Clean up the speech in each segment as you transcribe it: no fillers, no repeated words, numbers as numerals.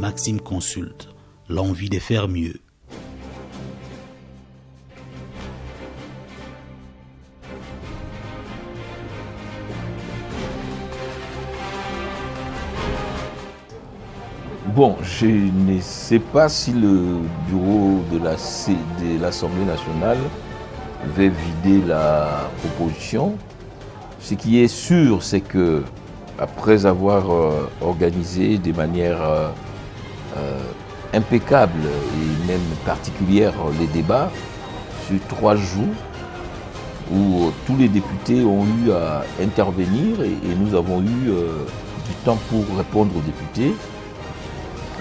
Maxime consulte, l'envie de faire mieux. Bon, je ne sais pas si le bureau de l'Assemblée nationale va vider la proposition. Ce qui est sûr, c'est que après avoir organisé de manière impeccable et même particulière les débats sur 3 jours où tous les députés ont eu à intervenir et nous avons eu du temps pour répondre aux députés,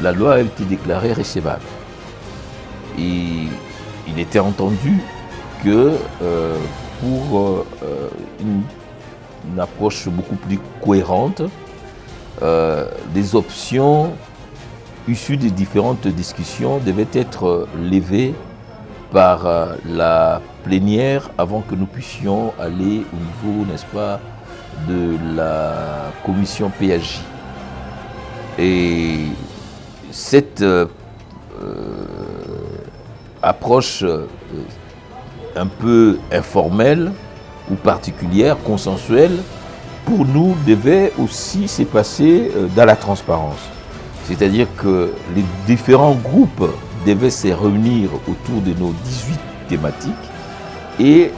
la loi a été déclarée recevable. Et il était entendu que pour une approche beaucoup plus cohérente, les options issues des différentes discussions devaient être levées par la plénière avant que nous puissions aller au niveau, n'est-ce pas, de la commission PAJ. Et cette approche un peu informelle ou particulière, consensuelle, pour nous devait aussi se passer dans la transparence. C'est-à-dire que les différents groupes devaient se réunir autour de nos 18 thématiques et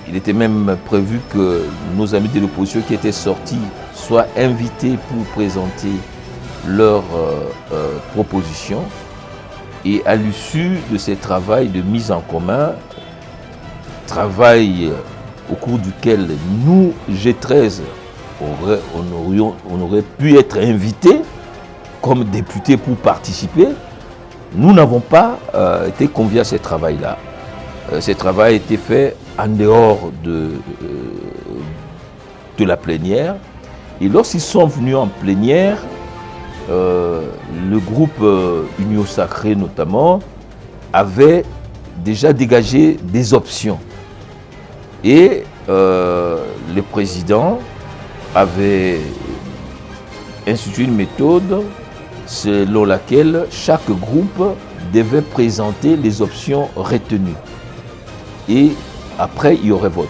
il était même prévu que nos amis de l'opposition qui étaient sortis soient invités pour présenter leurs propositions. Et à l'issue de ce travail de mise en commun, travail au cours duquel nous, G13, on aurait pu être invités comme députés pour participer, nous n'avons pas été conviés à ce travail-là. Ce travail a été fait en dehors de la plénière. Et lorsqu'ils sont venus en plénière, le groupe Union Sacrée notamment avait déjà dégagé des options. Et le président avait institué une méthode selon laquelle chaque groupe devait présenter les options retenues. Et après, il y aurait vote.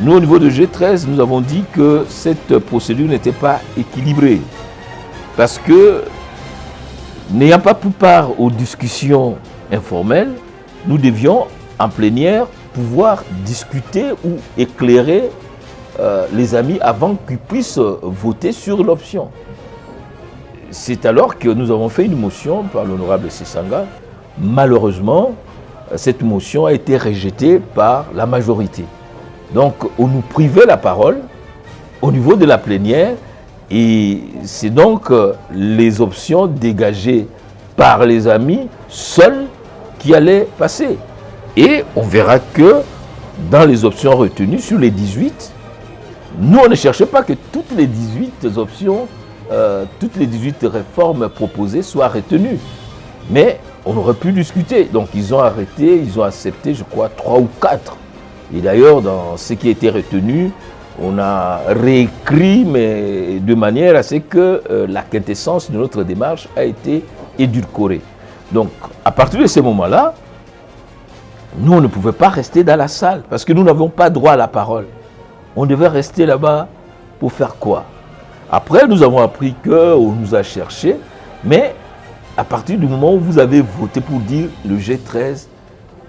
Nous, au niveau de G13, nous avons dit que cette procédure n'était pas équilibrée. Parce que, n'ayant pas pris part aux discussions informelles, nous devions, en plénière, pouvoir discuter ou éclairer les amis avant qu'ils puissent voter sur l'option. C'est alors que nous avons fait une motion par l'honorable Sessanga. Malheureusement, cette motion a été rejetée par la majorité. Donc, on nous privait la parole au niveau de la plénière et c'est donc les options dégagées par les amis seules qui allaient passer. Et on verra que dans les options retenues, sur les 18, nous on ne cherchait pas que toutes les 18 options, toutes les 18 réformes proposées soient retenues. Mais on aurait pu discuter. Donc ils ont arrêté, ils ont accepté, je crois, 3 ou 4. Et d'ailleurs, dans ce qui a été retenu, on a réécrit, mais de manière à ce que la quintessence de notre démarche a été édulcorée. Donc, à partir de ce moment-là, nous, on ne pouvait pas rester dans la salle parce que nous n'avions pas droit à la parole. On devait rester là-bas pour faire quoi? Après, nous avons appris qu'on nous a cherchés, mais à partir du moment où vous avez voté pour dire le G13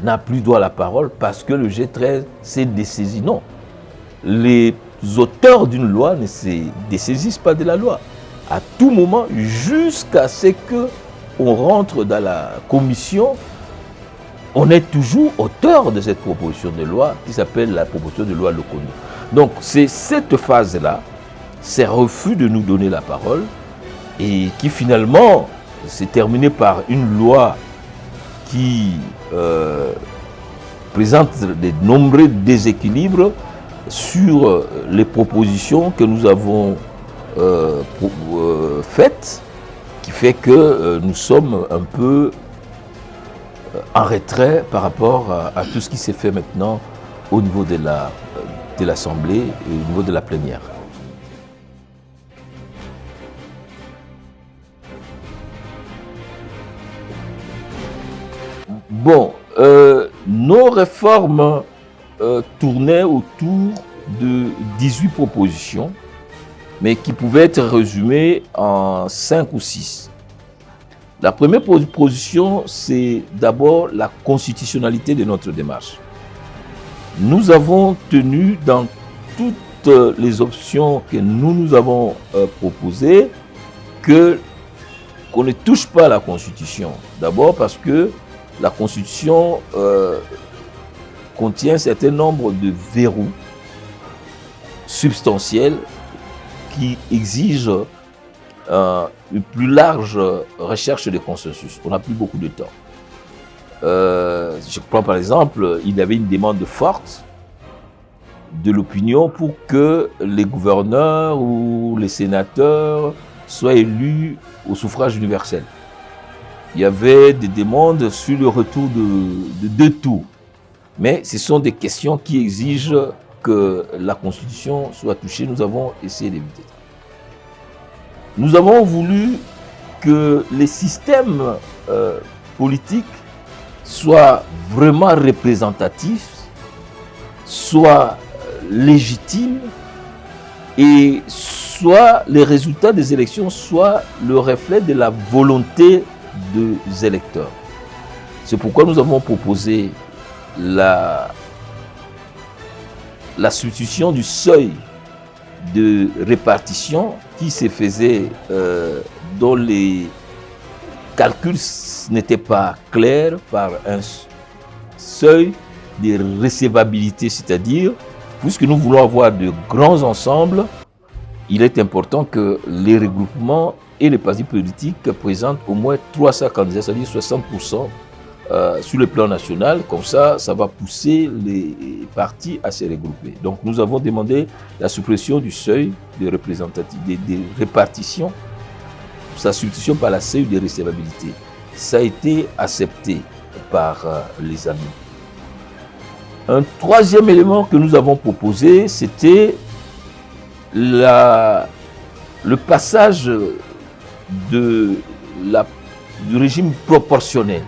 n'a plus droit à la parole parce que le G13 s'est dessaisi. Non. Les auteurs d'une loi ne se dessaisissent pas de la loi. À tout moment, jusqu'à ce qu'on rentre dans la commission, on est toujours auteur de cette proposition de loi qui s'appelle la proposition de loi Lokondo. Donc c'est cette phase-là, ces refus de nous donner la parole et qui finalement s'est terminée par une loi qui présente de nombreux déséquilibres sur les propositions que nous avons faites, qui fait que nous sommes un peu en retrait par rapport à tout ce qui s'est fait maintenant au niveau de l'Assemblée et au niveau de la plénière. Bon, nos réformes tournaient autour de 18 propositions, mais qui pouvaient être résumées en 5 ou 6. La première proposition, c'est d'abord la constitutionnalité de notre démarche. Nous avons tenu dans toutes les options que nous avons proposées qu'on ne touche pas à la Constitution. D'abord parce que la Constitution contient un certain nombre de verrous substantiels qui exigent une plus large recherche de consensus. On n'a plus beaucoup de temps. Je prends par exemple, il y avait une demande forte de l'opinion pour que les gouverneurs ou les sénateurs soient élus au suffrage universel. Il y avait des demandes sur le retour de 2 tours. Mais ce sont des questions qui exigent que la Constitution soit touchée. Nous avons essayé d'éviter. Nous avons voulu que les systèmes politiques soient vraiment représentatifs, soient légitimes et soit les résultats des élections soient le reflet de la volonté des électeurs. C'est pourquoi nous avons proposé la substitution du seuil de répartition qui se faisait dont les calculs n'étaient pas clairs par un seuil de recevabilité, c'est-à-dire, puisque nous voulons avoir de grands ensembles, il est important que les regroupements et les partis politiques présentent au moins 300 candidats, c'est-à-dire 60% sur le plan national. Comme ça, ça va pousser les partis à se regrouper. Donc nous avons demandé la suppression du seuil de répartition, sa substitution par la seuil de recevabilité. Ça a été accepté par les amis. Un troisième élément que nous avons proposé, c'était le passage du régime proportionnel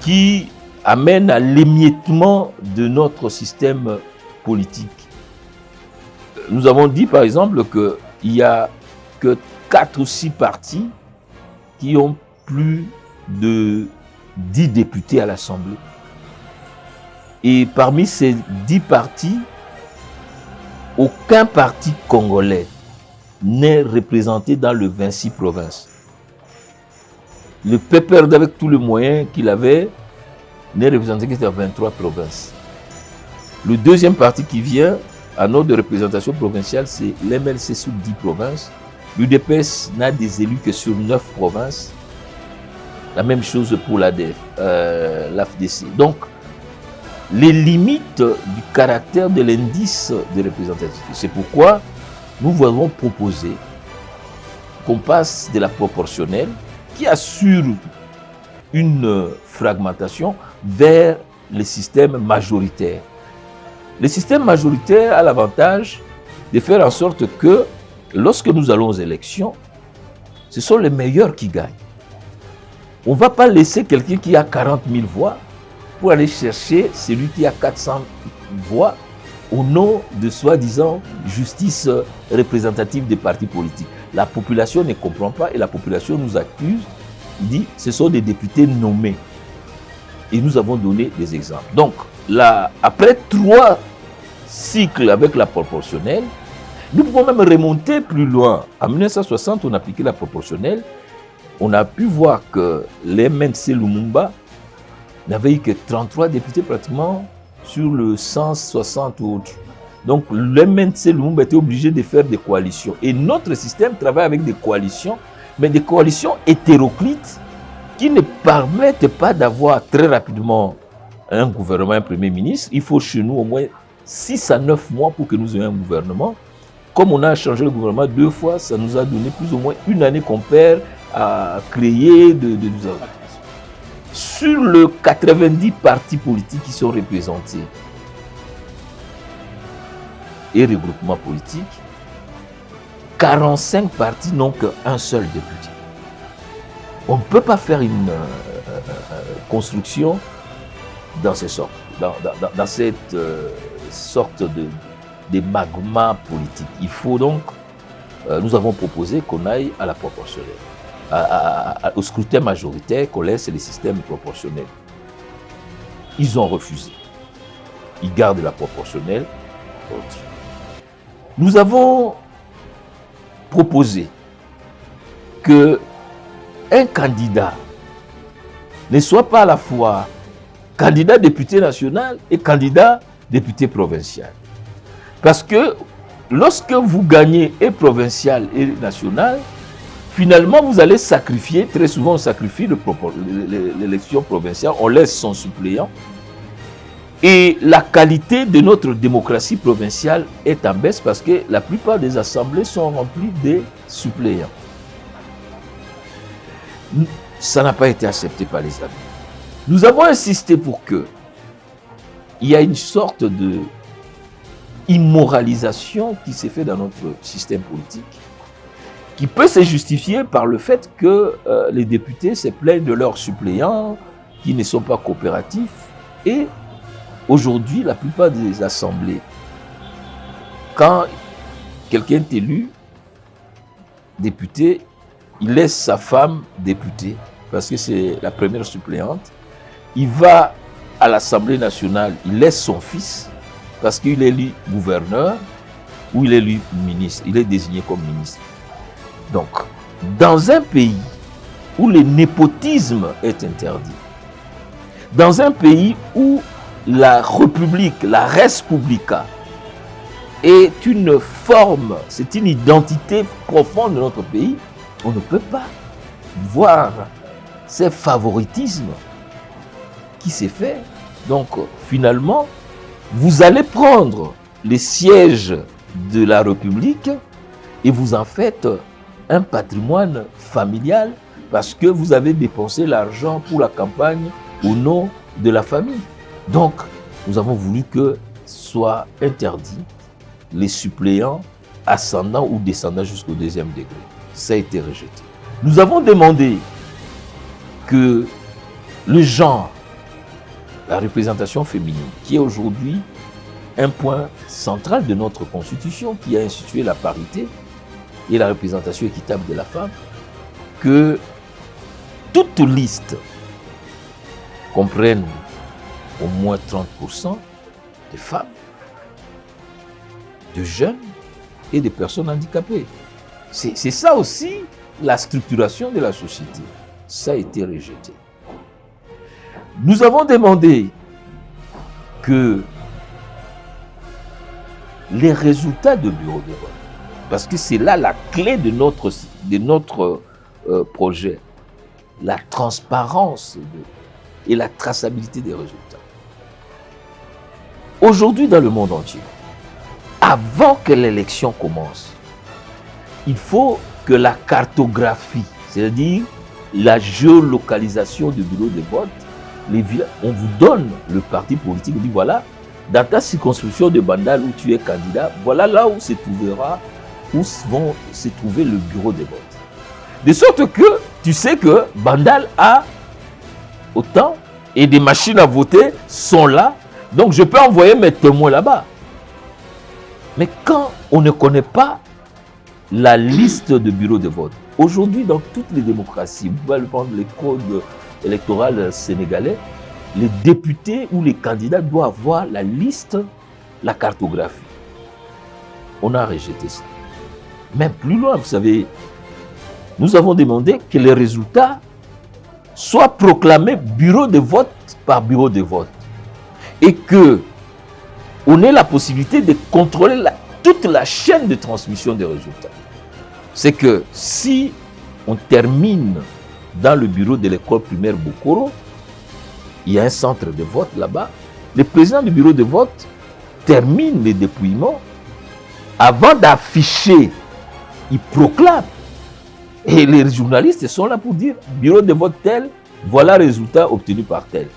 qui amène à l'émiettement de notre système politique. Nous avons dit par exemple qu'il n'y a que 4 ou 6 partis qui ont plus de 10 députés à l'Assemblée. Et parmi ces 10 partis, aucun parti congolais n'est représenté dans les 26 provinces. Le PPRD, avec tous les moyens qu'il avait, n'est représenté que dans 23 provinces. Le deuxième parti qui vient à notre représentation provinciale, c'est l'MLC sur 10 provinces. L'UDPS n'a des élus que sur 9 provinces. La même chose pour l'AFDC. Donc, les limites du caractère de l'indice de représentativité. C'est pourquoi nous avons proposé qu'on passe de la proportionnelle, qui assure une fragmentation, vers le système majoritaire. Le système majoritaire a l'avantage de faire en sorte que lorsque nous allons aux élections, ce sont les meilleurs qui gagnent. On ne va pas laisser quelqu'un qui a 40 000 voix pour aller chercher celui qui a 400 voix au nom de soi-disant justice représentative des partis politiques. La population ne comprend pas et la population nous accuse. Il dit ce sont des députés nommés. Et nous avons donné des exemples. Donc, après 3 cycles avec la proportionnelle, nous pouvons même remonter plus loin. En 1960, on a appliqué la proportionnelle. On a pu voir que les MNC Lumumba n'avait eu que 33 députés pratiquement sur le 160 autres. Donc le MNC Lumumba était obligé de faire des coalitions. Et notre système travaille avec des coalitions, mais des coalitions hétéroclites qui ne permettent pas d'avoir très rapidement un gouvernement, un premier ministre. Il faut chez nous au moins 6 à 9 mois pour que nous ayons un gouvernement. Comme on a changé le gouvernement 2 fois, ça nous a donné plus ou moins 1 année qu'on perd à créer Sur les 90 partis politiques qui sont représentés et regroupements politiques, 45 partis n'ont qu'un seul député. On ne peut pas faire une construction dans ces sortes, dans cette sorte de magma politique. Il faut donc, nous avons proposé qu'on aille à la proportionnelle, au scrutin majoritaire, qu'on laisse les systèmes proportionnels. Ils ont refusé. Ils gardent la proportionnelle. Nous avons proposé que un candidat ne soit pas à la fois candidat député national et candidat député provincial. Parce que lorsque vous gagnez et provincial et national, finalement vous allez sacrifier, très souvent on sacrifie l'élection provinciale, on laisse son suppléant. Et la qualité de notre démocratie provinciale est en baisse parce que la plupart des assemblées sont remplies de suppléants. Ça n'a pas été accepté par les amis. Nous avons insisté pour que il y a une sorte de immoralisation qui s'est faite dans notre système politique, qui peut se justifier par le fait que les députés se plaignent de leurs suppléants qui ne sont pas coopératifs. Et aujourd'hui, la plupart des assemblées, quand quelqu'un est élu député, il laisse sa femme députée, parce que c'est la première suppléante. Il va à l'Assemblée nationale, il laisse son fils, parce qu'il est élu gouverneur, ou il est élu ministre, il est désigné comme ministre. Donc, dans un pays où le népotisme est interdit, dans un pays où la République, la res publica, est une forme, c'est une identité profonde de notre pays, on ne peut pas voir ces favoritismes qui s'est fait. Donc, finalement, vous allez prendre les sièges de la République et vous en faites un patrimoine familial parce que vous avez dépensé l'argent pour la campagne au nom de la famille. Donc, nous avons voulu que soient interdits les suppléants ascendants ou descendants jusqu'au deuxième degré. Ça a été rejeté. Nous avons demandé que le genre, la représentation féminine, qui est aujourd'hui un point central de notre constitution, qui a institué la parité et la représentation équitable de la femme, que toute liste comprenne au moins 30% de femmes, de jeunes et de personnes handicapées. C'est ça aussi la structuration de la société. Ça a été rejeté. Nous avons demandé que les résultats de bureau de vote, parce que c'est là la clé de notre projet, la transparence et la traçabilité des résultats. Aujourd'hui, dans le monde entier, avant que l'élection commence, il faut que la cartographie, c'est-à-dire la géolocalisation du bureau de vote, on vous donne le parti politique, on dit voilà, dans ta circonscription de Bandal où tu es candidat, voilà là où se trouvera, où vont se trouver le bureau de vote. De sorte que tu sais que Bandal a autant et des machines à voter sont là, donc je peux envoyer mes témoins là-bas. Mais quand on ne connaît pas la liste de bureaux de vote, aujourd'hui dans toutes les démocraties, vous pouvez prendre les codes électoraux sénégalais, les députés ou les candidats doivent avoir la liste, la cartographie. On a rejeté ça. Même plus loin, vous savez, nous avons demandé que les résultats soient proclamés bureau de vote par bureau de vote. Et que on ait la possibilité de contrôler toute la chaîne de transmission des résultats. C'est que si on termine dans le bureau de l'école primaire Bokoro, il y a un centre de vote là-bas, le président du bureau de vote termine les dépouillements, avant d'afficher, il proclame. Et les journalistes sont là pour dire, bureau de vote tel, voilà le résultat obtenu par tel.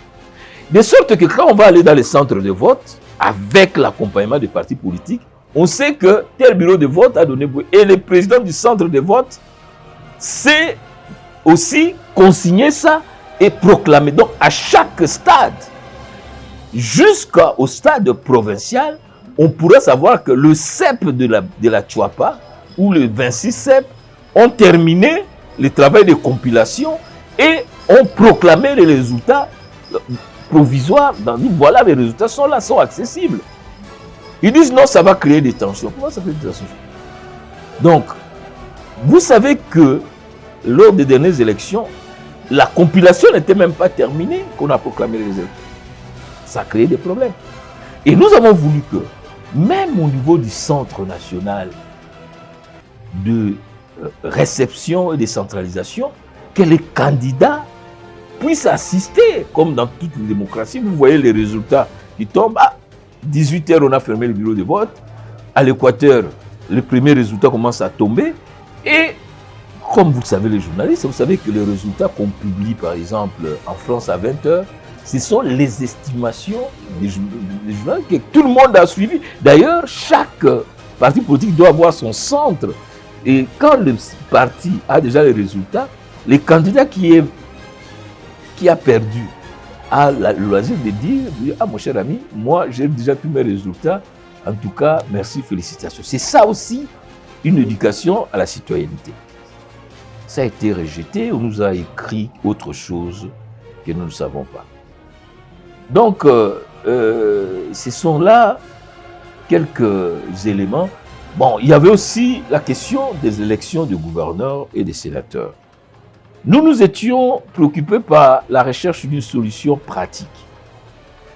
De sorte que quand on va aller dans les centres de vote, avec l'accompagnement des partis politiques, on sait que tel bureau de vote a donné... Et le président du centre de vote sait aussi consigner ça et proclamer. Donc, à chaque stade, jusqu'au stade provincial, on pourra savoir que le CEP de la Tchouapa ou le 26 CEP ont terminé le travail de compilation et ont proclamé les résultats provisoires. Voilà, les résultats sont là, sont accessibles. Ils disent non, ça va créer des tensions. Comment ça fait des tensions? Donc, vous savez que lors des dernières élections, la compilation n'était même pas terminée qu'on a proclamé les résultats. Ça a créé des problèmes. Et nous avons voulu que, même au niveau du Centre national de réception et de centralisation, que les candidats puissent assister, comme dans toute les démocraties. Vous voyez les résultats qui tombent. À 18h, on a fermé le bureau de vote. À l'Équateur, les premiers résultats commencent à tomber. Et comme vous le savez, les journalistes, vous savez que les résultats qu'on publie, par exemple, en France à 20h, ce sont les estimations des journalistes que tout le monde a suivi. D'ailleurs, chaque parti politique doit avoir son centre. Et quand le parti a déjà les résultats, les candidats qui a perdu a le loisir de dire, ah mon cher ami, moi j'ai déjà tous mes résultats, en tout cas, merci, félicitations. C'est ça aussi une éducation à la citoyenneté. Ça a été rejeté, on nous a écrit autre chose que nous ne savons pas. Donc, ce sont là quelques éléments. Bon, il y avait aussi la question des élections de gouverneurs et des sénateurs. Nous nous étions préoccupés par la recherche d'une solution pratique.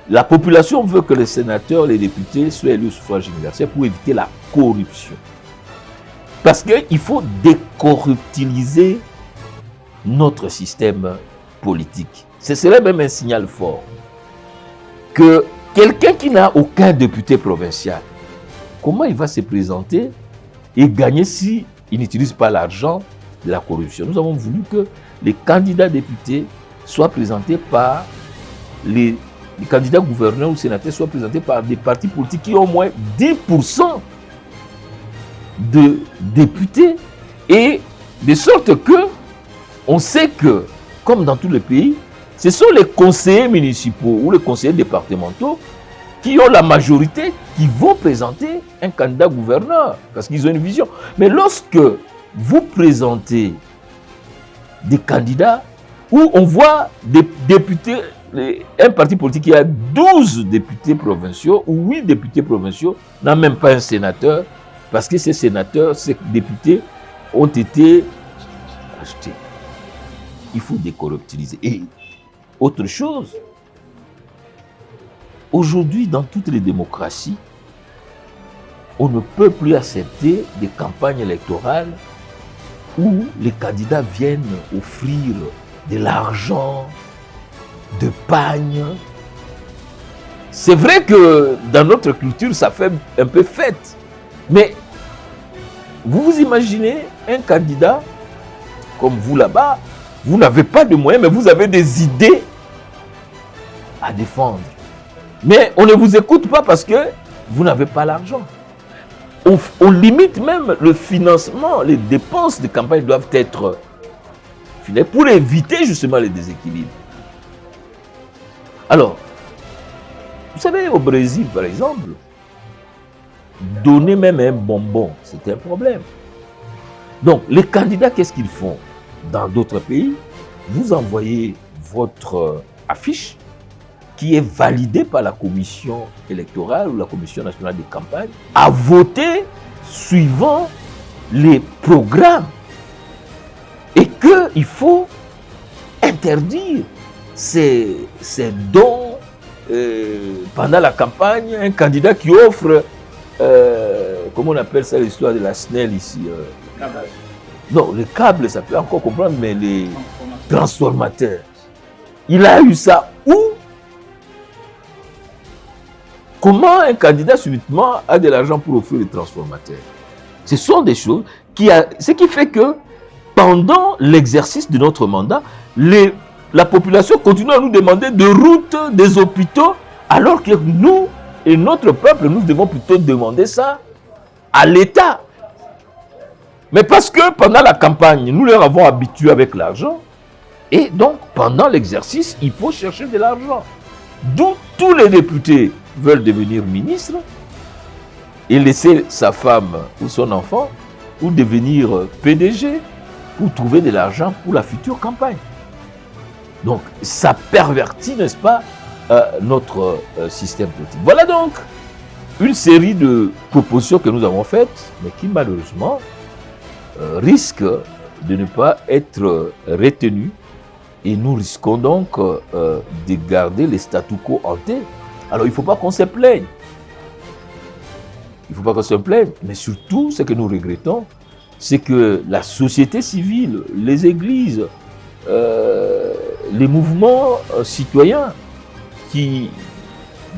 La population veut que les sénateurs, les députés soient élus au suffrage universel pour éviter la corruption. Parce qu'il faut décorruptiliser notre système politique. Ce serait même un signal fort que quelqu'un qui n'a aucun député provincial, comment il va se présenter et gagner s'il n'utilise pas l'argent de la corruption? Nous avons voulu que les candidats députés soient présentés par les candidats gouverneurs ou sénateurs soient présentés par des partis politiques qui ont au moins 10% de députés, et de sorte que on sait que, comme dans tous les pays, ce sont les conseillers municipaux ou les conseillers départementaux qui ont la majorité, qui vont présenter un candidat gouverneur, parce qu'ils ont une vision. Mais lorsque vous présentez des candidats où on voit des députés, un parti politique qui a 12 députés provinciaux ou 8 députés provinciaux, n'a même pas un sénateur, parce que ces sénateurs, ces députés ont été achetés. Il faut décorruptiliser. Et autre chose, aujourd'hui, dans toutes les démocraties, on ne peut plus accepter des campagnes électorales où les candidats viennent offrir de l'argent, de pagne. C'est vrai que dans notre culture, ça fait un peu fête. Mais vous vous imaginez un candidat comme vous là-bas, vous n'avez pas de moyens, mais vous avez des idées à défendre. Mais on ne vous écoute pas parce que vous n'avez pas l'argent. On limite même le financement, les dépenses de campagne doivent être finies pour éviter justement les déséquilibres. Alors, vous savez, au Brésil, par exemple, donner même un bonbon, c'est un problème. Donc, les candidats, qu'est-ce qu'ils font? Dans d'autres pays, vous envoyez votre affiche qui est validée par la commission électorale ou la commission nationale des campagnes, à voter suivant les programmes. Et qu'il faut interdire ces dons pendant la campagne. Un candidat qui offre, comment on appelle ça, l'histoire de la SNEL ici non, les câbles, ça peut encore comprendre, mais les transformateurs. Il a eu ça où? Comment un candidat subitement a de l'argent pour offrir les transformateurs? Ce sont des choses ce qui fait que pendant l'exercice de notre mandat, la population continue à nous demander des routes, des hôpitaux, alors que nous et notre peuple, nous devons plutôt demander ça à l'État. Mais parce que pendant la campagne, nous leur avons habitué avec l'argent. Et donc, pendant l'exercice, il faut chercher de l'argent. D'où tous les députés veulent devenir ministres et laisser sa femme ou son enfant ou devenir PDG pour trouver de l'argent pour la future campagne. Donc, ça pervertit, n'est-ce pas, notre système politique. Voilà donc une série de propositions que nous avons faites, mais qui malheureusement risquent de ne pas être retenues. Et nous risquons donc de garder les statu quo hantés. Alors, il ne faut pas qu'on se plaigne. Il ne faut pas qu'on se plaigne. Mais surtout, ce que nous regrettons, c'est que la société civile, les églises, les mouvements citoyens qui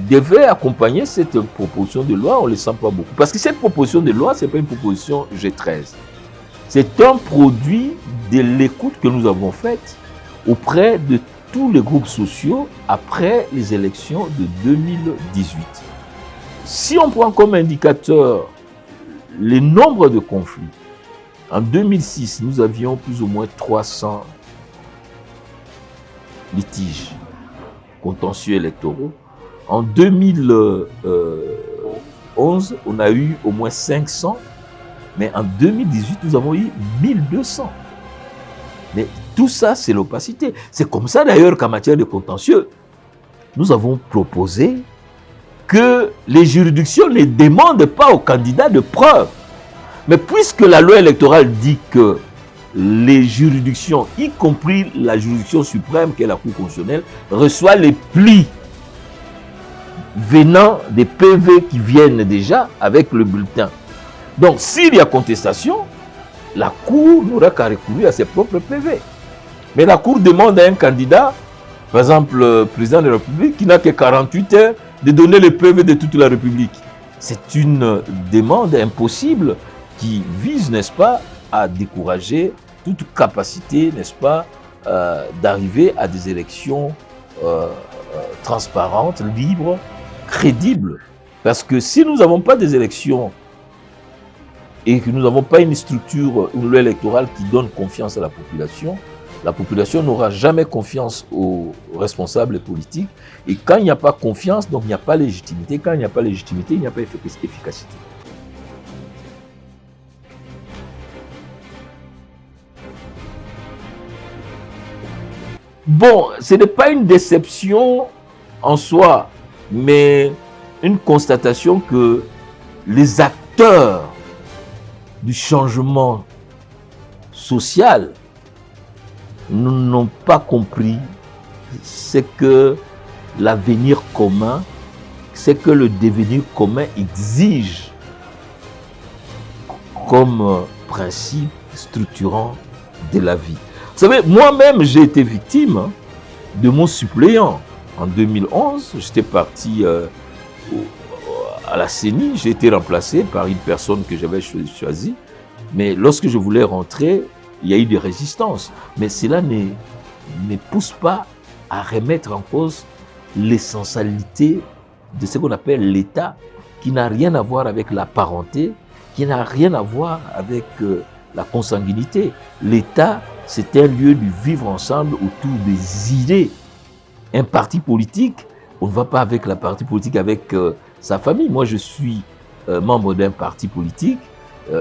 devaient accompagner cette proposition de loi, on ne les sent pas beaucoup. Parce que cette proposition de loi, ce n'est pas une proposition G13. C'est un produit de l'écoute que nous avons faite auprès de tous les groupes sociaux après les élections de 2018. Si on prend comme indicateur le nombre de conflits, en 2006, nous avions plus ou moins 300 litiges contentieux électoraux. En 2011, on a eu au moins 500, mais en 2018, nous avons eu 1200. Mais tout ça, c'est l'opacité. C'est comme ça d'ailleurs qu'en matière de contentieux, nous avons proposé que les juridictions ne demandent pas aux candidats de preuves. Mais puisque la loi électorale dit que les juridictions, y compris la juridiction suprême qui est la Cour constitutionnelle, reçoit les plis venant des PV qui viennent déjà avec le bulletin. Donc s'il y a contestation, la Cour n'aura qu'à recourir à ses propres PV. Mais la Cour demande à un candidat, par exemple le président de la République, qui n'a que 48 heures, de donner le PV de toute la République. C'est une demande impossible qui vise, n'est-ce pas, à décourager toute capacité, n'est-ce pas, d'arriver à des élections transparentes, libres, crédibles. Parce que si nous n'avons pas des élections et que nous n'avons pas une structure, une loi électorale qui donne confiance à la population n'aura jamais confiance aux responsables politiques. Et quand il n'y a pas confiance, donc il n'y a pas légitimité. Quand il n'y a pas légitimité, il n'y a pas efficacité. Bon, ce n'est pas une déception en soi, mais une constatation que les acteurs du changement social n'ont pas compris ce que l'avenir commun, ce que le devenir commun exige comme principe structurant de la vie. Vous savez, moi-même, j'ai été victime de mon suppléant. En 2011, j'étais parti à la CENI, j'ai été remplacé par une personne que j'avais choisie. Mais lorsque je voulais rentrer, il y a eu des résistances. Mais cela ne pousse pas à remettre en cause l'essentialité de ce qu'on appelle l'État, qui n'a rien à voir avec la parenté, qui n'a rien à voir avec la consanguinité. L'État, c'est un lieu du vivre ensemble autour des idées. Un parti politique, on ne va pas avec la partie politique, avec sa famille. Moi, je suis membre d'un parti politique.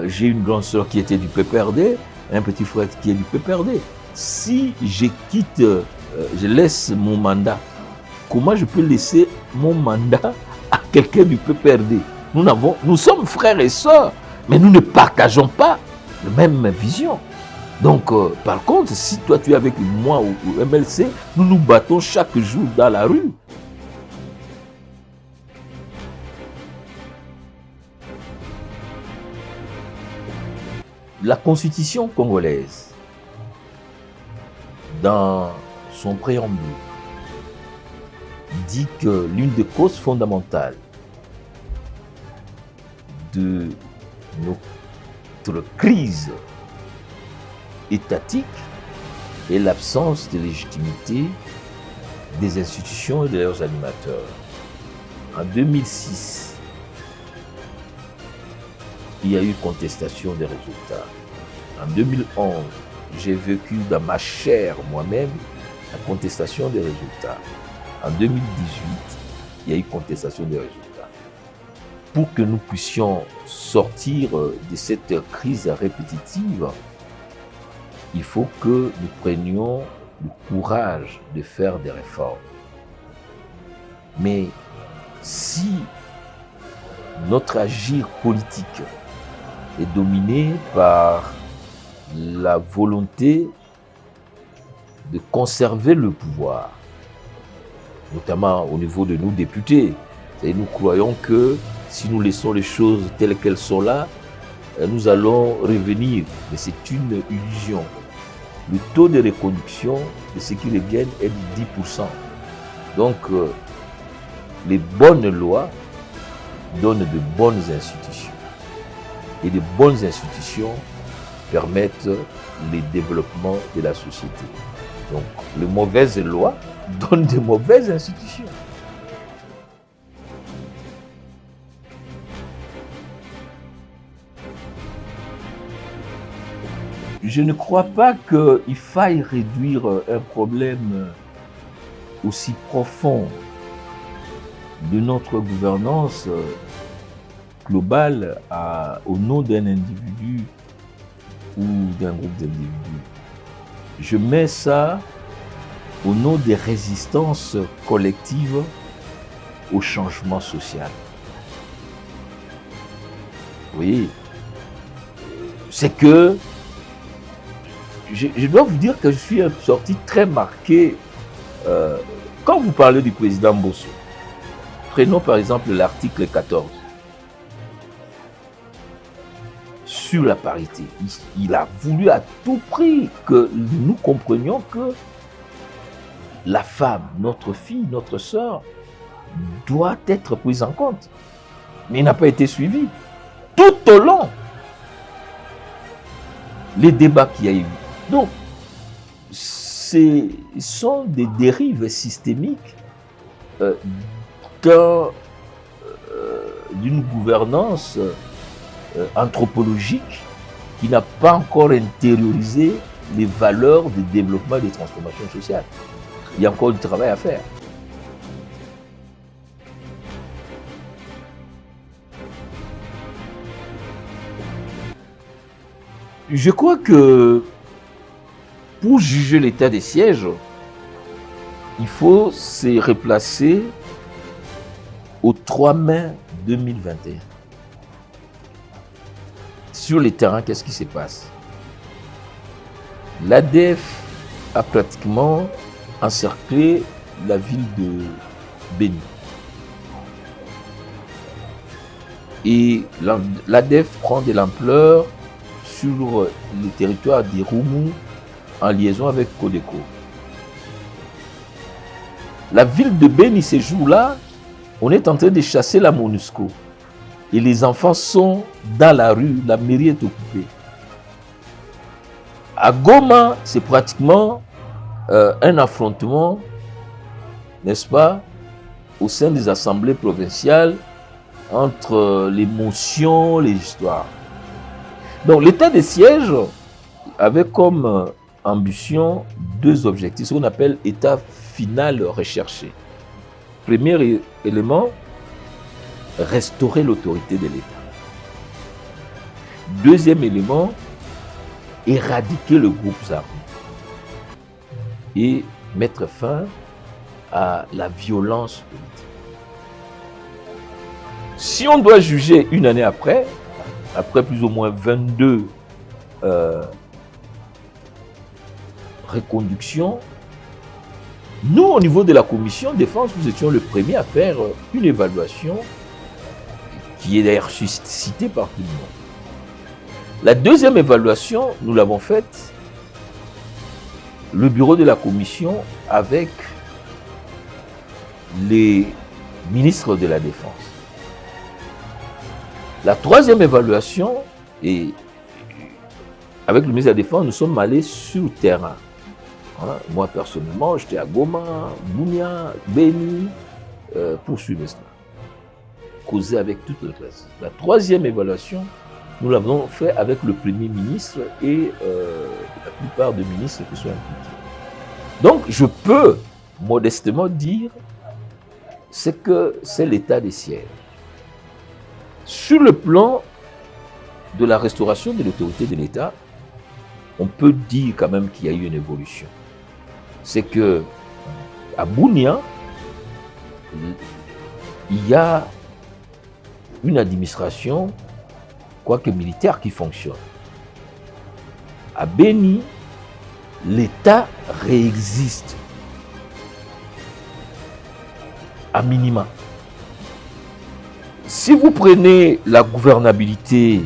J'ai une grande sœur qui était du PPRD, un petit frère qui est du PPRD. Si je quitte, je laisse mon mandat, comment je peux laisser mon mandat à quelqu'un du PPRD? Nous sommes frères et sœurs, mais nous ne partageons pas la même vision. Donc, par contre, si toi tu es avec moi ou MLC, nous nous battons chaque jour dans la rue. La Constitution congolaise, dans son préambule, dit que l'une des causes fondamentales de notre crise étatique est l'absence de légitimité des institutions et de leurs animateurs. En 2006, il y a eu contestation des résultats. En 2011, j'ai vécu dans ma chair moi-même la contestation des résultats. En 2018, il y a eu contestation des résultats. Pour que nous puissions sortir de cette crise répétitive, il faut que nous prenions le courage de faire des réformes. Mais si notre agir politique est dominé par la volonté de conserver le pouvoir, notamment au niveau de nous députés, et nous croyons que si nous laissons les choses telles qu'elles sont là, nous allons revenir. Mais c'est une illusion. Le taux de reconduction de ce qui reviennent est de 10%. Donc, les bonnes lois donnent de bonnes institutions. Et de bonnes institutions permettent le développement de la société. Donc, les mauvaises lois donnent de mauvaises institutions. Je ne crois pas qu'il faille réduire un problème aussi profond de notre gouvernance globale au nom d'un individu ou d'un groupe d'individus. Je mets ça au nom des résistances collectives au changement social. Oui, c'est que je dois vous dire que je suis sorti très marqué quand vous parlez du président Bosso. Prenons par exemple l'article 14 sur la parité. Il a voulu à tout prix que nous comprenions que la femme, notre fille, notre sœur, doit être prise en compte. Mais il n'a pas été suivi. Tout au long, les débats qu'il y a eu. Donc, ce sont des dérives systémiques d'une gouvernance anthropologique qui n'a pas encore intériorisé les valeurs de développement et de transformation sociale. Il y a encore du travail à faire. Je crois que pour juger l'état des sièges, il faut se replacer au 3 mai 2021. Sur les terrains, qu'est-ce qui se passe? L'ADF a pratiquement encerclé la ville de Beni. Et l'ADF prend de l'ampleur sur le territoire des Roumou en liaison avec Codeco. La ville de Beni, ces jours-là, on est en train de chasser la MONUSCO. Et les enfants sont dans la rue, la mairie est occupée. À Goma, c'est pratiquement un affrontement, n'est-ce pas, au sein des assemblées provinciales entre les motions, les histoires. Donc l'état des sièges avait comme ambition deux objectifs, ce qu'on appelle état final recherché. Premier élément, restaurer l'autorité de l'État. Deuxième élément, éradiquer le groupe armé et mettre fin à la violence politique. Si on doit juger une année après plus ou moins 22 reconductions, nous, au niveau de la commission de défense, nous étions les premiers à faire une évaluation qui est d'ailleurs suscitée par tout le monde. La deuxième évaluation, nous l'avons faite, le bureau de la commission avec les ministres de la Défense. La troisième évaluation, et avec le ministre de la Défense, nous sommes allés sur le terrain. Voilà. Moi, personnellement, j'étais à Goma, Bunia, Beni, pour suivre cela. Causer avec toute la classe. La troisième évaluation, Nous l'avons fait avec le Premier ministre et la plupart des ministres qui sont impliqués. Donc, je peux modestement dire que c'est l'état des sièges. Sur le plan de la restauration de l'autorité de l'État, on peut dire quand même qu'il y a eu une évolution. C'est que à Bunia, il y a une administration, quoique militaire, qui fonctionne. À Beni, l'État réexiste, à minima. Si vous prenez la gouvernabilité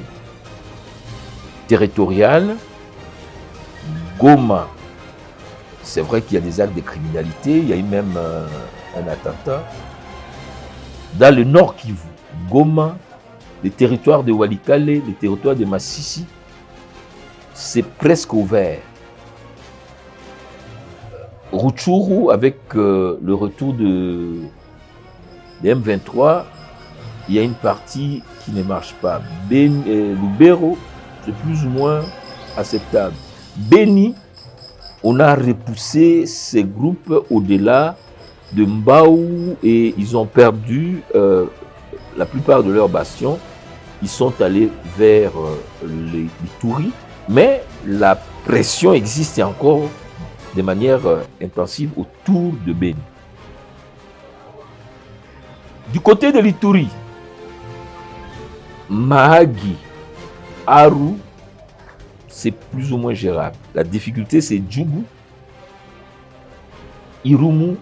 territoriale, Goma, c'est vrai qu'il y a des actes de criminalité, il y a eu même un attentat. Dans le nord Kivu, Goma, les territoires de Walikale, les territoires de Massissi, c'est presque ouvert. Rutshuru, avec le retour de M23, il y a une partie qui ne marche pas. Lubero, c'est plus ou moins acceptable. Beni, on a repoussé ces groupes au-delà de Mbaou et ils ont perdu la plupart de leurs bastions. Ils sont allés vers les Touris, mais la pression existe encore de manière intensive autour de Beni. Du côté de l'Ituri, Mahagi, Aru, c'est plus ou moins gérable. La difficulté, c'est Djougou, Irumu,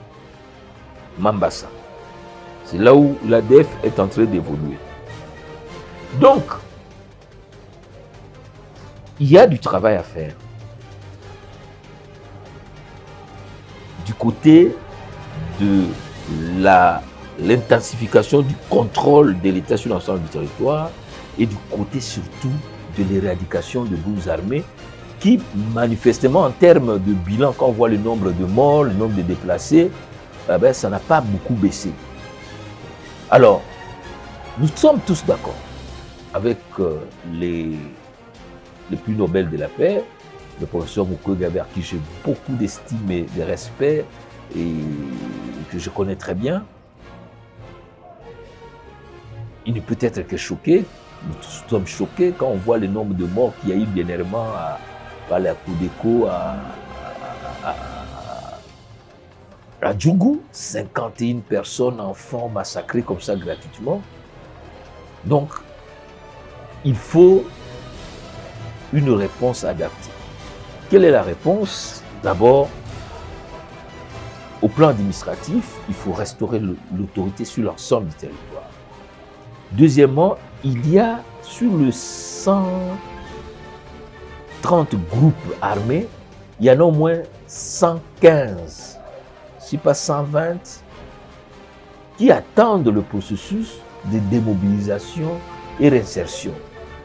Mambasa. C'est là où l'ADF est en train d'évoluer. Donc, il y a du travail à faire. Du côté de l'intensification du contrôle de l'État sur l'ensemble du territoire et du côté surtout de l'éradication de groupes armés qui, manifestement, en termes de bilan, quand on voit le nombre de morts, le nombre de déplacés, ça n'a pas beaucoup baissé. Alors, nous sommes tous d'accord avec les prix Nobel de la paix, le professeur Mukwege, avec qui j'ai beaucoup d'estime et de respect et que je connais très bien. Il ne peut être que choqué. Nous tous sommes choqués quand on voit le nombre de morts qu'il y a eu dernièrement à la Codeco, à Djougou, 51 personnes, enfants massacrés comme ça gratuitement. Donc, il faut une réponse adaptée. Quelle est la réponse? D'abord, au plan administratif, il faut restaurer l'autorité sur l'ensemble du territoire. Deuxièmement, il y a sur le 130 groupes armés, il y en a au moins 115, si pas 120, qui attendent le processus de démobilisation et réinsertion.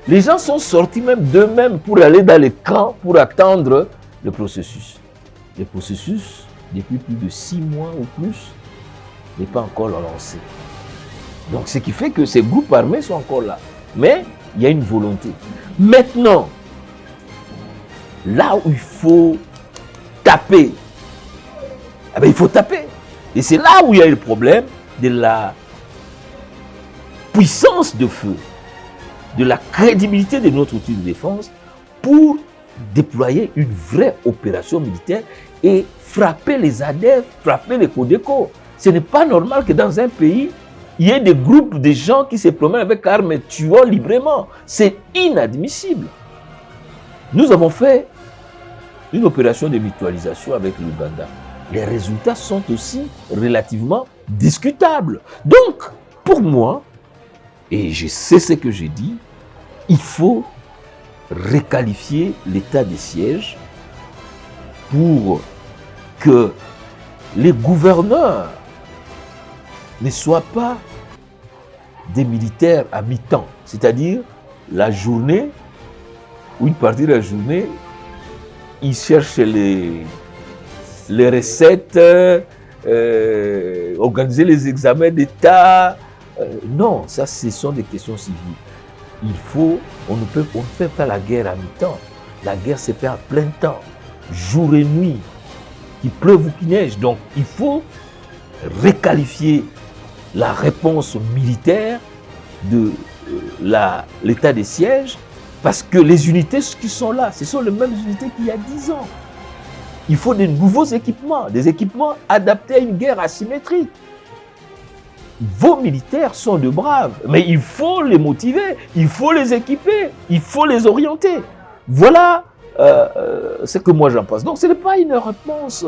Les gens sont sortis même d'eux-mêmes pour aller dans les camps pour attendre le processus. Le processus, depuis plus de 6 mois ou plus, n'est pas encore lancé. Donc, ce qui fait que ces groupes armés sont encore là. Mais il y a une volonté. Maintenant, là où il faut taper, il faut taper. Et c'est là où il y a le problème de la puissance de feu, de la crédibilité de notre outil de défense pour déployer une vraie opération militaire et frapper les ADF, frapper les Codeco. Ce n'est pas normal que dans un pays, il y ait des groupes de gens qui se promènent avec armes et tuant librement. C'est inadmissible. Nous avons fait une opération de mutualisation avec l'Ouganda. Les résultats sont aussi relativement discutables. Donc, pour moi, et je sais ce que j'ai dit, il faut requalifier l'état des sièges pour que les gouverneurs ne soient pas des militaires à mi-temps. C'est-à-dire, la journée, ou une partie de la journée, ils cherchent les recettes, organiser les examens d'État. Non, ça, ce sont des questions civiles. on ne fait pas la guerre à mi-temps. La guerre se fait à plein temps, jour et nuit, qu'il pleuve ou qu'il neige. Donc il faut requalifier la réponse militaire de l'état des sièges, parce que les unités qui sont là, ce sont les mêmes unités qu'il y a 10 ans. Il faut de nouveaux équipements, des équipements adaptés à une guerre asymétrique. Vos militaires sont de braves, mais il faut les motiver, il faut les équiper, il faut les orienter. Voilà ce que moi j'en pense. Donc ce n'est pas une réponse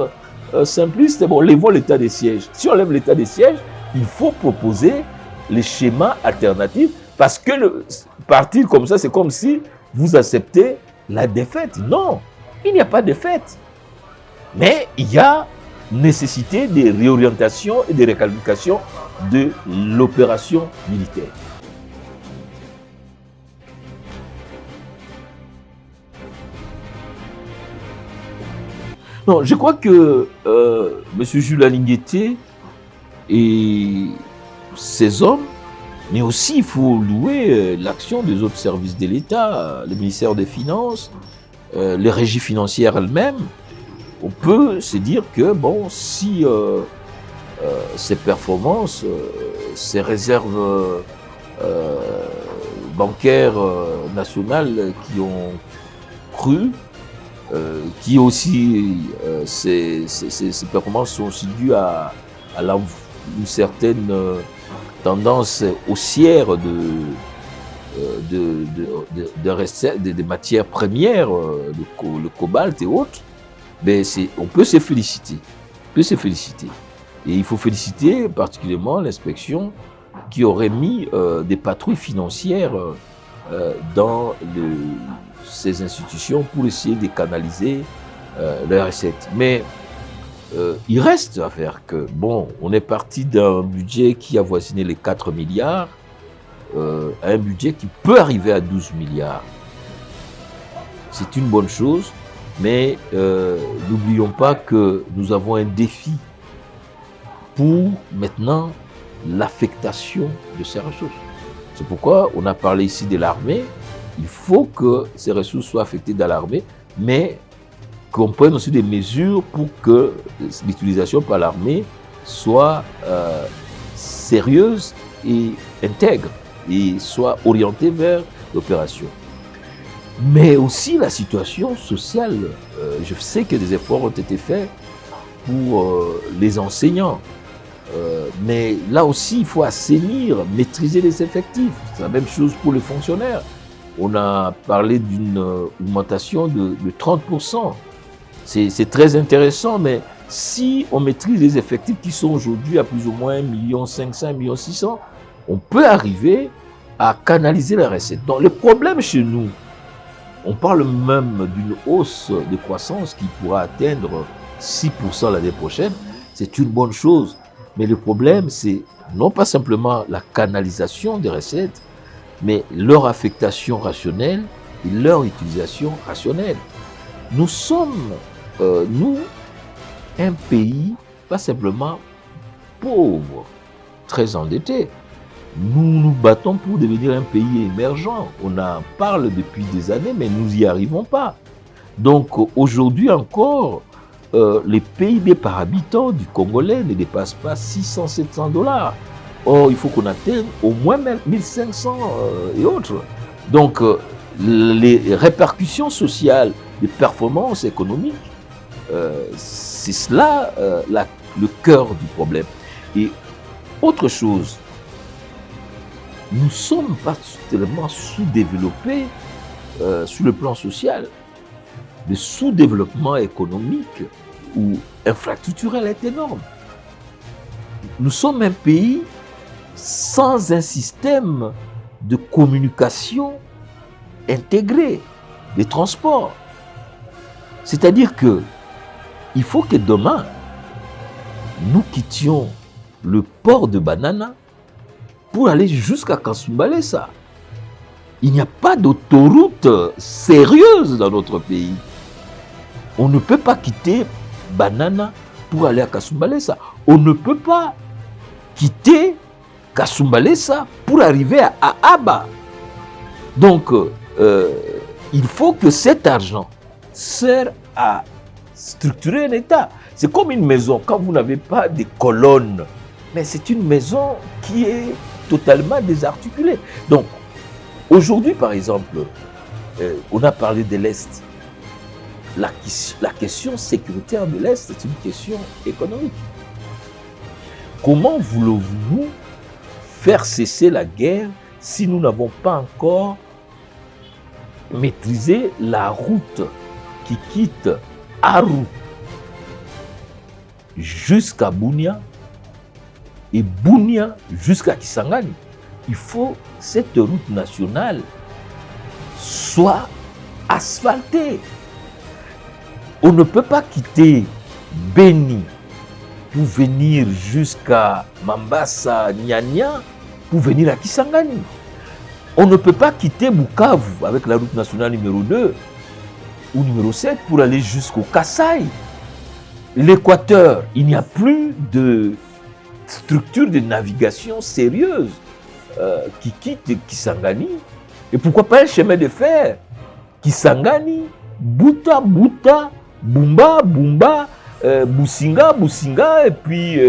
simpliste. Bon, lèvons l'état des sièges. Si on lève l'état des sièges, il faut proposer les schémas alternatifs, parce que partir comme ça, c'est comme si vous acceptez la défaite. Non, il n'y a pas de défaite. Mais il y a nécessité de réorientation et de réqualification de l'opération militaire. Non, je crois que M. Jules Alingueté et ses hommes, mais aussi il faut louer l'action des autres services de l'État, le ministère des Finances, les régies financières elles-mêmes. On peut se dire que, bon, si ces performances, ces réserves bancaires nationales qui ont cru, qui aussi, ces performances sont aussi dues à une certaine tendance haussière des matières premières, le cobalt et autres, ben on peut se féliciter. Et il faut féliciter particulièrement l'inspection qui aurait mis des patrouilles financières dans ces institutions pour essayer de canaliser les recettes. Mais il reste à faire que, bon, on est parti d'un budget qui avoisinait les 4 milliards à un budget qui peut arriver à 12 milliards. C'est une bonne chose, mais n'oublions pas que nous avons un défi pour maintenant l'affectation de ces ressources. C'est pourquoi on a parlé ici de l'armée. Il faut que ces ressources soient affectées dans l'armée, mais qu'on prenne aussi des mesures pour que l'utilisation par l'armée soit sérieuse et intègre et soit orientée vers l'opération. Mais aussi la situation sociale. Je sais que des efforts ont été faits pour les enseignants. Mais là aussi, il faut assainir, maîtriser les effectifs. C'est la même chose pour les fonctionnaires. On a parlé d'une augmentation de 30%. C'est très intéressant, mais si on maîtrise les effectifs qui sont aujourd'hui à plus ou moins 1,5 million, 1,6 million, on peut arriver à canaliser la recette. Donc le problème chez nous, on parle même d'une hausse de croissance qui pourra atteindre 6% l'année prochaine. C'est une bonne chose. Mais le problème, c'est non pas simplement la canalisation des recettes, mais leur affectation rationnelle et leur utilisation rationnelle. Nous sommes, nous, un pays, pas simplement pauvre, très endetté. Nous nous battons pour devenir un pays émergent. On en parle depuis des années, mais nous n'y arrivons pas. Donc aujourd'hui encore, les PIB par habitant du Congolais ne dépassent pas 600-700 $. Or, il faut qu'on atteigne au moins 1500 et autres. Donc, les répercussions sociales des performances économiques, c'est cela le cœur du problème. Et autre chose, nous sommes particulièrement sous-développés sur le plan social. Le sous-développement économique ou infrastructurel est énorme. Nous sommes un pays sans un système de communication intégré, des transports. C'est-à-dire que il faut que demain, nous quittions le port de Banana pour aller jusqu'à Kasumbalesa. Il n'y a pas d'autoroute sérieuse dans notre pays. On ne peut pas quitter Banana pour aller à Kasumbalesa. On ne peut pas quitter Kasumbalesa pour arriver à Aba. Donc, il faut que cet argent sert à structurer un État. C'est comme une maison. Quand vous n'avez pas de colonnes, mais c'est une maison qui est totalement désarticulée. Donc, aujourd'hui, par exemple, on a parlé de l'Est. La question sécuritaire de l'Est, c'est une question économique. Comment voulons-nous faire cesser la guerre si nous n'avons pas encore maîtrisé la route qui quitte Aru jusqu'à Bunia et Bunia jusqu'à Kisangani? Il faut que cette route nationale soit asphaltée. On ne peut pas quitter Beni pour venir jusqu'à Mambasa, Nyanya, pour venir à Kisangani. On ne peut pas quitter Bukavu avec la route nationale numéro 2 ou numéro 7 pour aller jusqu'au Kasaï. L'Équateur, il n'y a plus de structure de navigation sérieuse qui quitte Kisangani. Et pourquoi pas un chemin de fer? Kisangani, Buta, Buta, Bumba, Bumba, Businga, Businga, et puis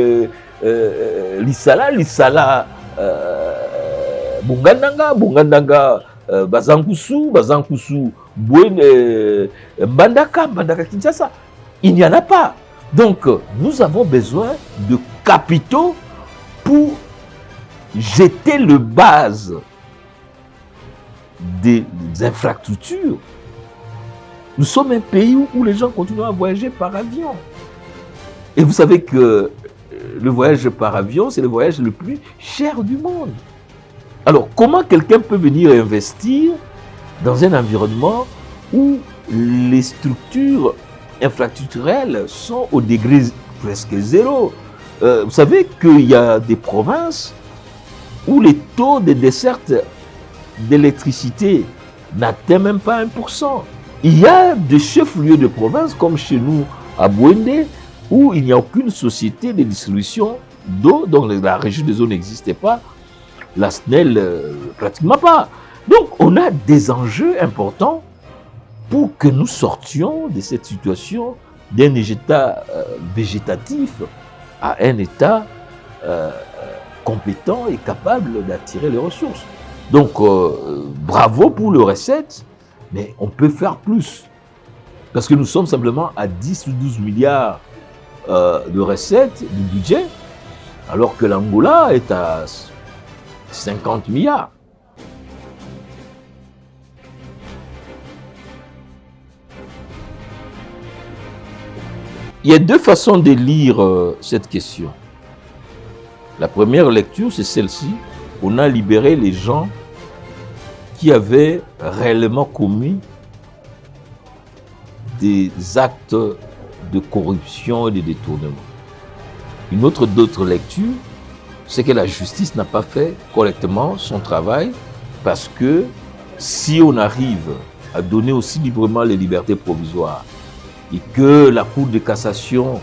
Lisala, Lisala, Bungandanga, Bungandanga, Bazankusu, Bazankusu, Mbandaka, Mbandaka Kinshasa. Il n'y en a pas. Donc, nous avons besoin de capitaux pour jeter le base des infrastructures. Nous sommes un pays où les gens continuent à voyager par avion. Et vous savez que le voyage par avion, c'est le voyage le plus cher du monde. Alors, comment quelqu'un peut venir investir dans un environnement où les structures infrastructurelles sont au degré presque zéro? Vous savez qu'il y a des provinces où les taux de desserte d'électricité n'atteignent même pas 1%. Il y a des chefs-lieux de province, comme chez nous à Bouendé, où il n'y a aucune société de distribution d'eau, donc la régie des eaux n'existait pas, la SNEL pratiquement pas. Donc on a des enjeux importants pour que nous sortions de cette situation d'un état végétatif à un état compétent et capable d'attirer les ressources. Donc bravo pour le recette, mais on peut faire plus. Parce que nous sommes simplement à 10 ou 12 milliards de recettes du budget, alors que l'Angola est à 50 milliards. Il y a deux façons de lire cette question. La première lecture, c'est celle-ci. On a libéré les gens qui avaient réellement commis des actes de corruption et de détournement. Une autre lecture, c'est que la justice n'a pas fait correctement son travail, parce que si on arrive à donner aussi librement les libertés provisoires et que la Cour de cassation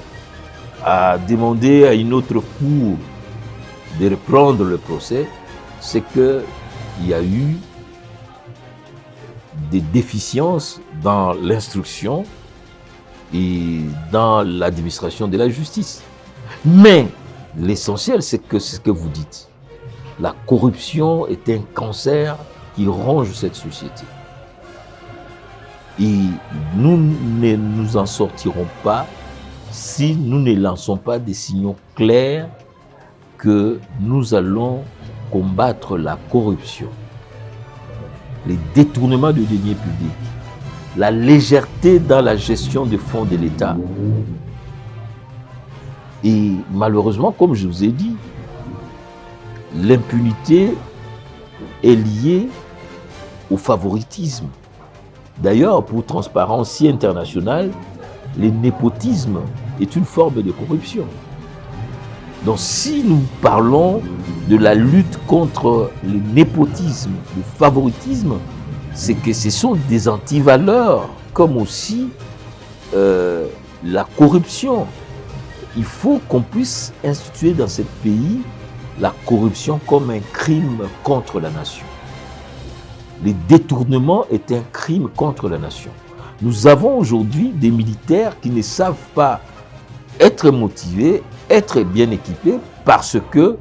a demandé à une autre cour de reprendre le procès, c'est qu'il y a eu des déficiences dans l'instruction et dans l'administration de la justice. Mais l'essentiel, c'est que c'est ce que vous dites. La corruption est un cancer qui ronge cette société. Et nous ne nous en sortirons pas si nous ne lançons pas des signaux clairs que nous allons combattre la corruption, les détournements de deniers publics, la légèreté dans la gestion des fonds de l'État. Et malheureusement, comme je vous ai dit, l'impunité est liée au favoritisme. D'ailleurs, pour Transparency International, le népotisme est une forme de corruption. Donc si nous parlons de la lutte contre le népotisme, le favoritisme, c'est que ce sont des antivaleurs, comme aussi la corruption. Il faut qu'on puisse instituer dans ce pays la corruption comme un crime contre la nation. le détournement est un crime contre la nation. Nous avons aujourd'hui des militaires qui ne savent pas être motivés, être bien équipés parce que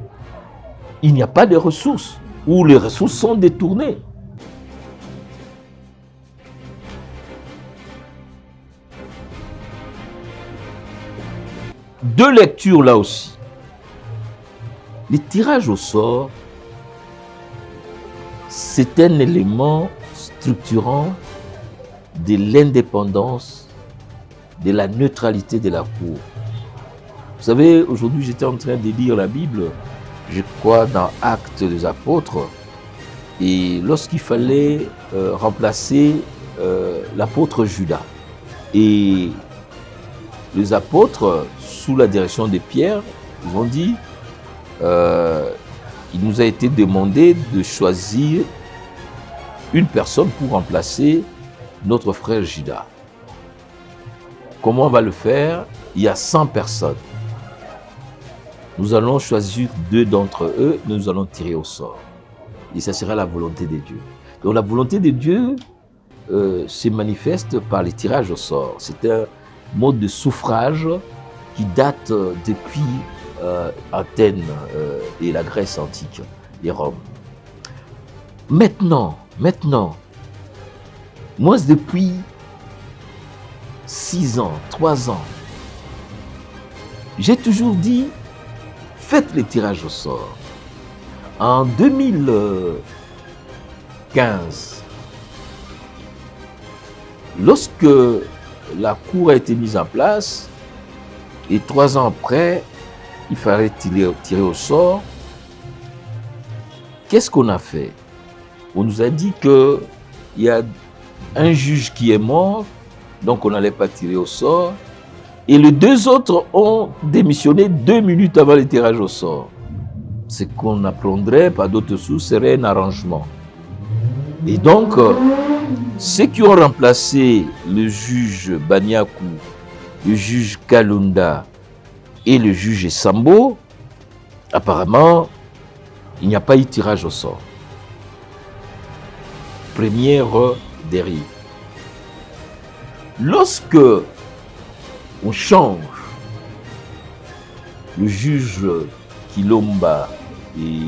il n'y a pas de ressources ou les ressources sont détournées. Deux lectures là aussi. Le tirage au sort, c'est un élément structurant de l'indépendance, de la neutralité de la Cour. Vous savez, aujourd'hui, j'étais en train de lire la Bible, je crois dans Actes des Apôtres, et lorsqu'il fallait remplacer l'apôtre Judas. Et les apôtres, sous la direction de Pierre, ils ont dit, il nous a été demandé de choisir une personne pour remplacer notre frère Judas. Comment on va le faire? Il y a 100 personnes. Nous allons choisir 2 d'entre eux, nous allons tirer au sort. Et ça sera la volonté de Dieu. Donc la volonté de Dieu se manifeste par les tirages au sort. C'est un mode de suffrage qui date depuis Athènes et la Grèce antique et Rome. Maintenant, moi depuis 6 ans, 3 ans, j'ai toujours dit, faites les tirages au sort. En 2015, lorsque la cour a été mise en place, et 3 ans après, il fallait tirer au sort, qu'est-ce qu'on a fait? On nous a dit qu'il y a un juge qui est mort, donc on n'allait pas tirer au sort, et les 2 autres ont démissionné 2 minutes avant le tirage au sort. Ce qu'on apprendrait par d'autres sources serait un arrangement. Et donc, ceux qui ont remplacé le juge Baniakou, le juge Kalunda et le juge Sambo, apparemment, il n'y a pas eu tirage au sort. Première dérive. Lorsque on change le juge Kilomba et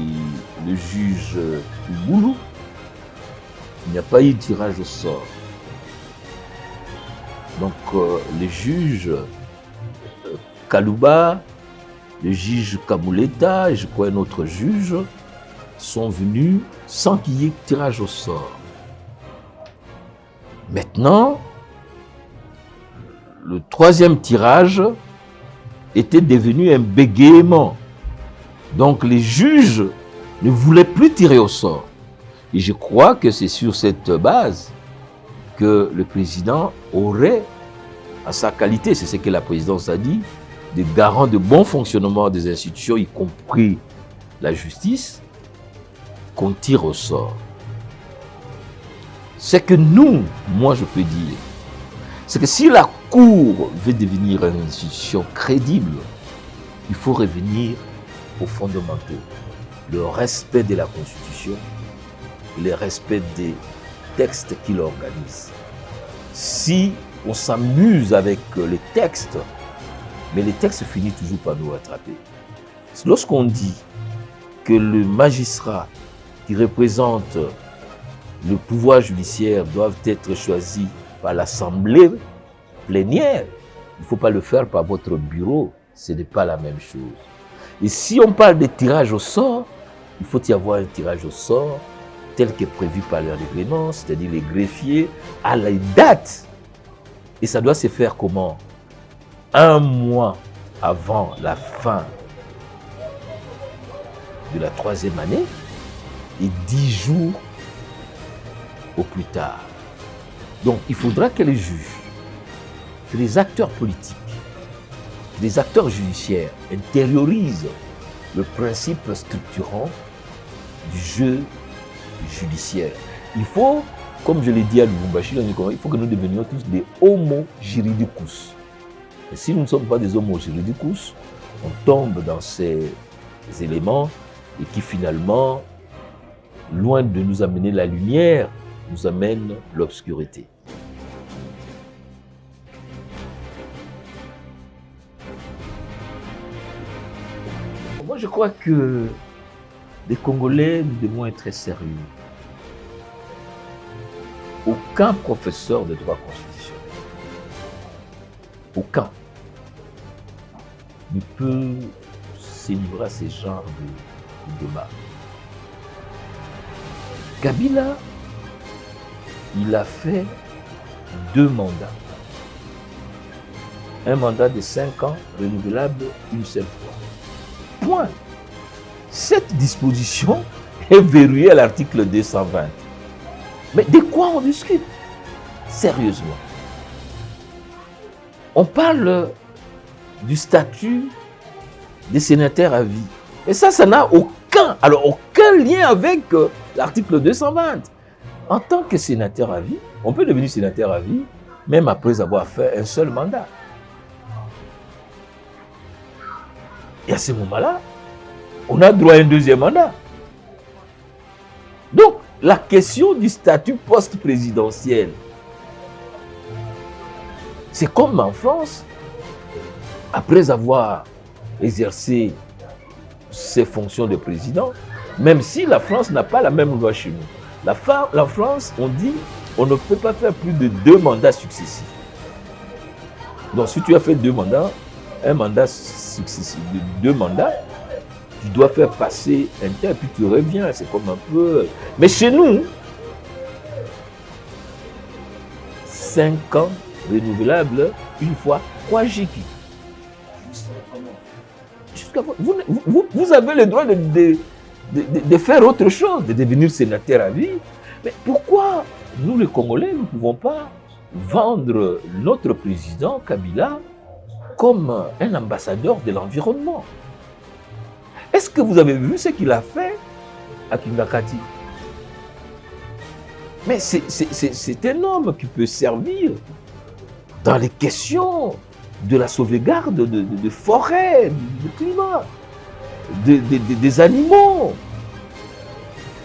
le juge Ouboulou, il n'y a pas eu de tirage au sort. Donc les juges Kalouba, le juge Kamouleta et je crois un autre juge sont venus sans qu'il y ait tirage au sort. Maintenant, le 3e tirage était devenu un bégaiement. Donc les juges ne voulaient plus tirer au sort. Et je crois que c'est sur cette base que le président aurait, à sa qualité, c'est ce que la présidence a dit, des garants de bon fonctionnement des institutions, y compris la justice, qu'on tire au sort. C'est que nous, moi je peux dire, c'est que si la Cour veut devenir une institution crédible, il faut revenir aux fondamentaux. Le respect de la Constitution, le respect des textes qui l'organisent. Si on s'amuse avec les textes, mais les textes finissent toujours par nous rattraper. Lorsqu'on dit que le magistrat qui représente le pouvoir judiciaire doivent être choisis par l'Assemblée plénière, il ne faut pas le faire par votre bureau, ce n'est pas la même chose. Et si on parle de tirage au sort, il faut y avoir un tirage au sort tel que prévu par le règlement, c'est-à-dire les greffiers, à la date. Et ça doit se faire comment? 1 mois avant la fin de la 3e année et 10 jours au plus tard. Donc il faudra que les juges, que les acteurs politiques, que les acteurs judiciaires intériorisent le principe structurant du jeu judiciaire. Il faut, comme je l'ai dit à Lubumbashi, il faut que nous devenions tous des homo juridicus. Et si nous ne sommes pas des homo juridicus, on tombe dans ces éléments et qui finalement, loin de nous amener la lumière, nous amène l'obscurité. Moi, je crois que les Congolais, nous devons être très sérieux. Aucun professeur de droit constitutionnel, aucun, ne peut se livrer à ce genre de débat. Kabila, il a fait 2 mandats. Un mandat de 5 ans, renouvelable une seule fois. Point. Cette disposition est verrouillée à l'article 220. Mais de quoi on discute? Sérieusement. On parle du statut des sénateurs à vie. Et ça n'a aucun lien avec l'article 220. En tant que sénateur à vie, on peut devenir sénateur à vie même après avoir fait un seul mandat. Et à ce moment-là, on a droit à un 2e mandat. Donc, la question du statut post-présidentiel, c'est comme en France, après avoir exercé ses fonctions de président, même si la France n'a pas la même loi chez nous. La France, on dit, on ne peut pas faire plus de 2 mandats successifs. Donc, si tu as fait 2 mandats, un mandat successif de 2 mandats, tu dois faire passer un temps et puis tu reviens. C'est comme un peu... Mais chez nous, 5 ans renouvelables une fois, 3 GQ. Vous avez le droit de faire autre chose, de devenir sénateur à vie. Mais pourquoi nous, les Congolais, nous ne pouvons pas vendre notre président Kabila comme un ambassadeur de l'environnement? Est-ce que vous avez vu ce qu'il a fait à Kingakati? Mais c'est un homme qui peut servir dans les questions de la sauvegarde de forêts, du climat, des animaux.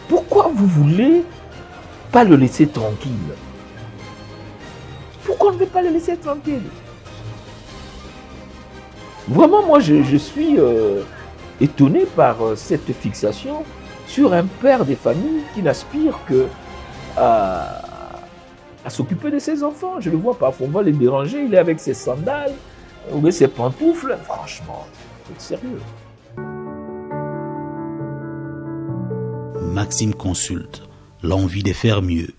Pourquoi vous ne voulez pas le laisser tranquille? Pourquoi on ne veut pas le laisser tranquille? Vraiment, moi, je suis étonné par cette fixation sur un père de famille qui n'aspire que à s'occuper de ses enfants. Je le vois parfois, on va les déranger, il est avec ses sandales ou ses pantoufles. Franchement, il faut être sérieux. Maxime consulte, l'envie de faire mieux.